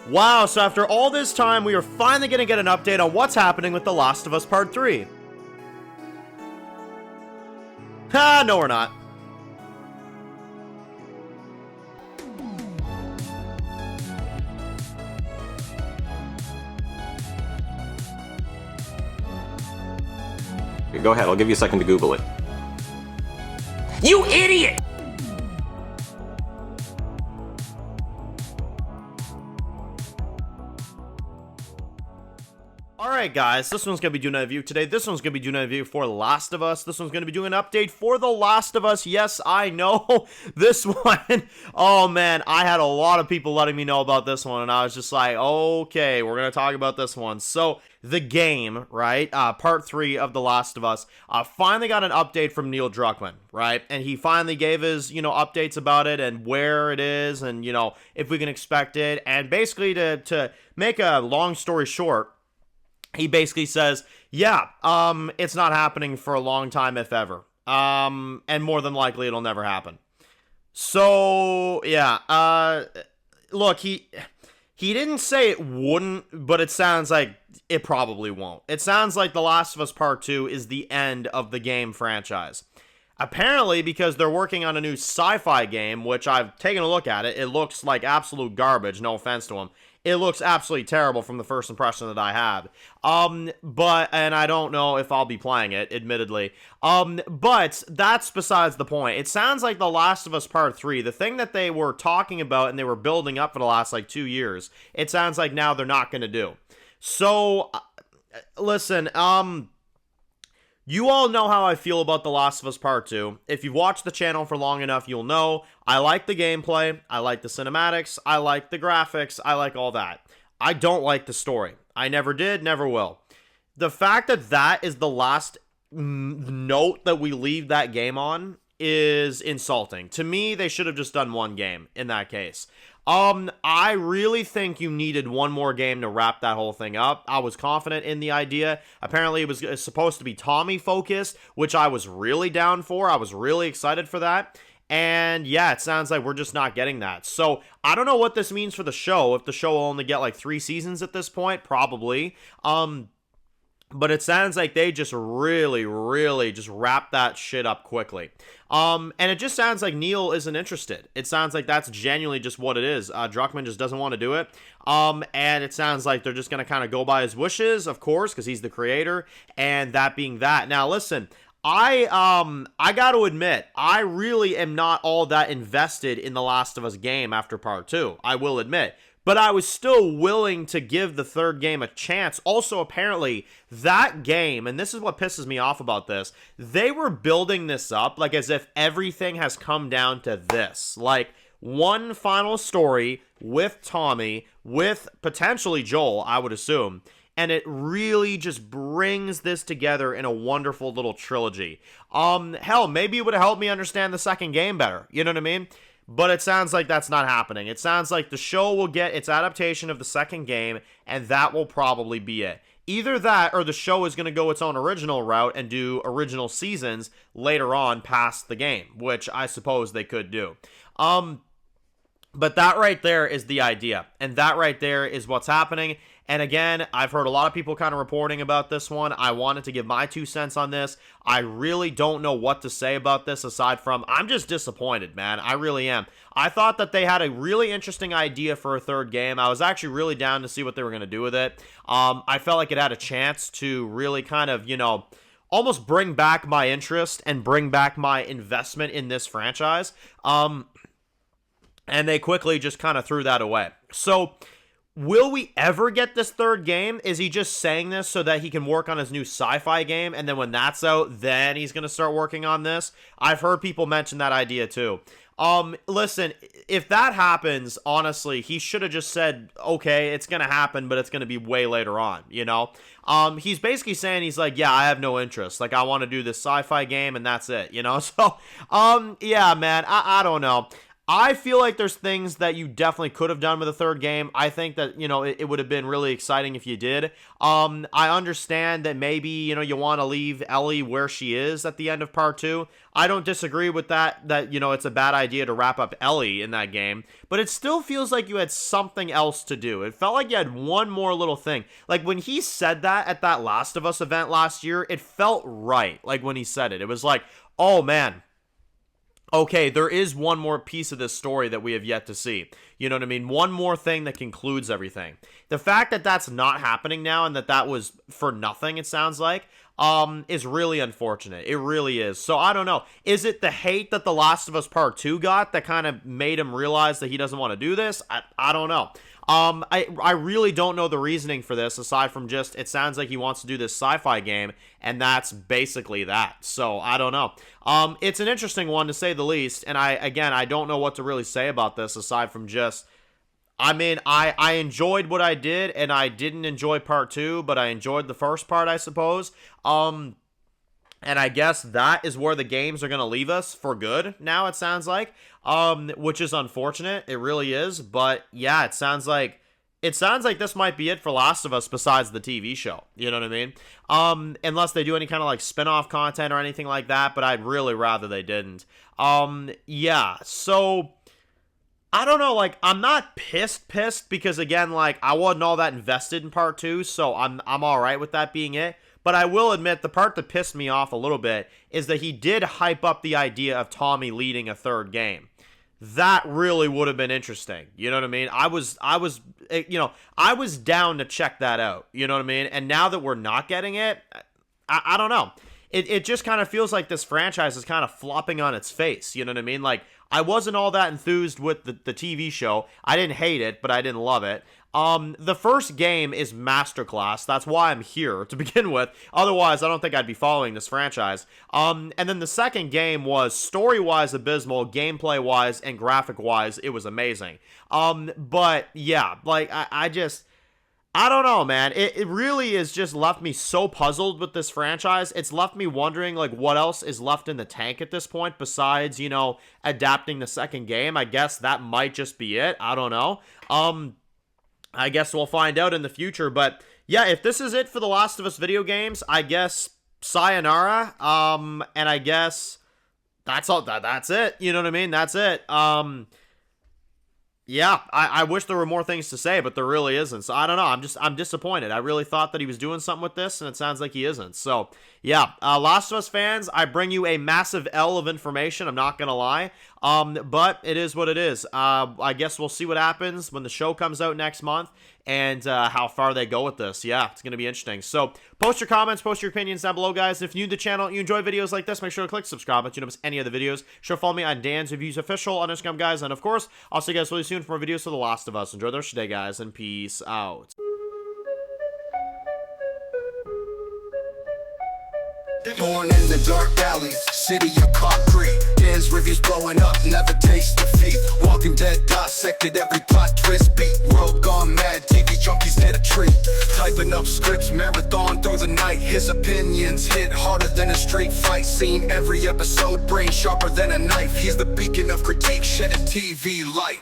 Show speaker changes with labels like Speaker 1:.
Speaker 1: Wow, so after all this time, we are finally going to get an update on what's happening with The Last of Us Part 3. Ha, no we're not.
Speaker 2: Go ahead, I'll give you a second to Google it.
Speaker 3: You idiot!
Speaker 1: Alright guys, this one's going to be doing a review today. This one's going to be doing a review for Last of Us. This one's going to be doing an update for The Last of Us. Yes, I know this one. Oh man, I had a lot of people letting me know about this one, and I was just like, okay, we're going to talk about this one. So, the game, right, part 3 of The Last of Us, finally got an update from Neil Druckmann, right? And he finally gave his, updates about it and where it is and, if we can expect it. And basically, to make a long story short, he basically says, yeah, it's not happening for a long time, if ever. And more than likely, it'll never happen. So, yeah, look, he didn't say it wouldn't, but it sounds like it probably won't. It sounds like The Last of Us Part 2 is the end of the game franchise. Apparently, because they're working on a new sci-fi game, which I've taken a look at it, it looks like absolute garbage, no offense to him. It looks absolutely terrible from the first impression that I had. And I don't know if I'll be playing it, admittedly. But that's besides the point. It sounds like The Last of Us Part 3, the thing that they were talking about and they were building up for the last, 2 years, it sounds like now they're not going to do. So, listen, you all know how I feel about The Last of Us Part 2. If you've watched the channel for long enough, you'll know I like the gameplay, I like the cinematics, I like the graphics, I like all that. I don't like the story. I never did, never will. The fact that that is the last note that we leave that game on is insulting. To me, they should have just done one game in that case. I really think you needed one more game to wrap that whole thing up. I was confident in the idea. Apparently, it was supposed to be Tommy focused, which I was really down for. I was really excited for that. And yeah, it sounds like we're just not getting that. So I don't know what this means for the show. If the show will only get 3 seasons at this point, probably. But it sounds like they just really just wrap that shit up quickly. And it just sounds like Neil isn't interested. It sounds like that's genuinely just what it is. Druckmann just doesn't want to do it. And it sounds like they're just going to kind of go by his wishes, of course, because he's the creator. And that being that. Now, listen, I got to admit, I really am not all that invested in The Last of Us game after part 2. I will admit. But I was still willing to give the third game a chance. Also, apparently, that game, and this is what pisses me off about this, they were building this up as if everything has come down to this. One final story with Tommy, with potentially Joel, I would assume. And it really just brings this together in a wonderful little trilogy. Hell, maybe it would have helped me understand the second game better. You know what I mean? But it sounds like that's not happening. It sounds like the show will get its adaptation of the second game, and that will probably be it. Either that, or the show is going to go its own original route and do original seasons later on past the game, which I suppose they could do. But that right there is the idea, and that right there is what's happening. And again, I've heard a lot of people kind of reporting about this one. I wanted to give my 2 cents on this. I really don't know what to say about this aside from I'm just disappointed, man. I really am. I thought that they had a really interesting idea for a third game. I was actually really down to see what they were going to do with it. I felt like it had a chance to really kind of, almost bring back my interest and bring back my investment in this franchise. And they quickly just kind of threw that away. So, will we ever get this third game? Is he just saying this so that he can work on his new sci-fi game, and then when that's out, then he's going to start working on this? I've heard people mention that idea too. Listen, if that happens, honestly, he should have just said, okay, it's going to happen, but it's going to be way later on, He's basically saying, he's like, yeah, I have no interest. I want to do this sci-fi game, and that's it, So, yeah, man, I don't know. I feel like there's things that you definitely could have done with a third game. I think that, it would have been really exciting if you did. I understand that maybe, you want to leave Ellie where she is at the end of part 2. I don't disagree with that, it's a bad idea to wrap up Ellie in that game, but it still feels like you had something else to do. It felt like you had one more little thing. Like when he said that at that Last of Us event last year, it felt right. Like when he said it, it was like, oh man, okay, there is one more piece of this story that we have yet to see. You know what I mean? One more thing that concludes everything. The fact that that's not happening now and that was for nothing, it sounds like, is really unfortunate. It really is. So I don't know. Is it the hate that The Last of Us Part 2 got that kind of made him realize that he doesn't want to do this? I don't know. I really don't know the reasoning for this aside from just it sounds like he wants to do this sci-fi game, and that's basically that. So I don't know. It's an interesting one to say the least, and I don't know what to really say about this aside from just, I mean, I enjoyed what I did, and I didn't enjoy part 2, but I enjoyed the first part, I suppose. And I guess that is where the games are going to leave us for good now, it sounds like, which is unfortunate. It really is. But yeah, it sounds like this might be it for Last of Us besides the TV show. You know what I mean? Unless they do any kind of like spin-off content or anything like that, but I'd really rather they didn't. Yeah, so I don't know, like, I'm not pissed because, again, like, I wasn't all that invested in part 2, so I'm all right with that being it. But I will admit, the part that pissed me off a little bit is that he did hype up the idea of Tommy leading a third game. That really would have been interesting. You know what I mean? I was down to check that out. You know what I mean? And now that we're not getting it, I don't know. It just kind of feels like this franchise is kind of flopping on its face. You know what I mean? Like, I wasn't all that enthused with the TV show. I didn't hate it, but I didn't love it. The first game is masterclass. That's why I'm here to begin with. Otherwise, I don't think I'd be following this franchise. And then the second game was story-wise abysmal, gameplay-wise, and graphic-wise, it was amazing. But yeah, like I don't know, man. It really is just left me so puzzled with this franchise. It's left me wondering, like, what else is left in the tank at this point besides, adapting the second game. I guess that might just be it. I don't know. I guess we'll find out in the future. But, yeah, if this is it for The Last of Us video games, I guess sayonara. And I guess that's all. That's it. You know what I mean? That's it. Yeah, I wish there were more things to say, but there really isn't. So I don't know. I'm disappointed. I really thought that he was doing something with this, and it sounds like he isn't. So yeah, Last of Us fans, I bring you a massive L of information. I'm not gonna lie. But it is what it is. I guess we'll see what happens when the show comes out next month and how far they go with this. Yeah, it's gonna be interesting. So post your comments, post your opinions down below, guys. If you're new to the channel, you enjoy videos like this, make sure to click subscribe so you don't miss any of the videos. Sure, follow me on Dan's Reviews Official on Instagram, guys. And of course, I'll see you guys really soon for more videos for The Last of Us. Enjoy the rest of your day, guys, and peace out.
Speaker 2: Born in the dark alleys, city of concrete. Dan's reviews blowing up, never taste defeat. Walking Dead dissected every plot twist beat. World gone mad, TV junkies hit a treat. Typing up scripts, marathon through the night. His opinions hit harder than a street fight scene. Every episode, brain sharper than a knife. He's the beacon of critique, shedding TV light.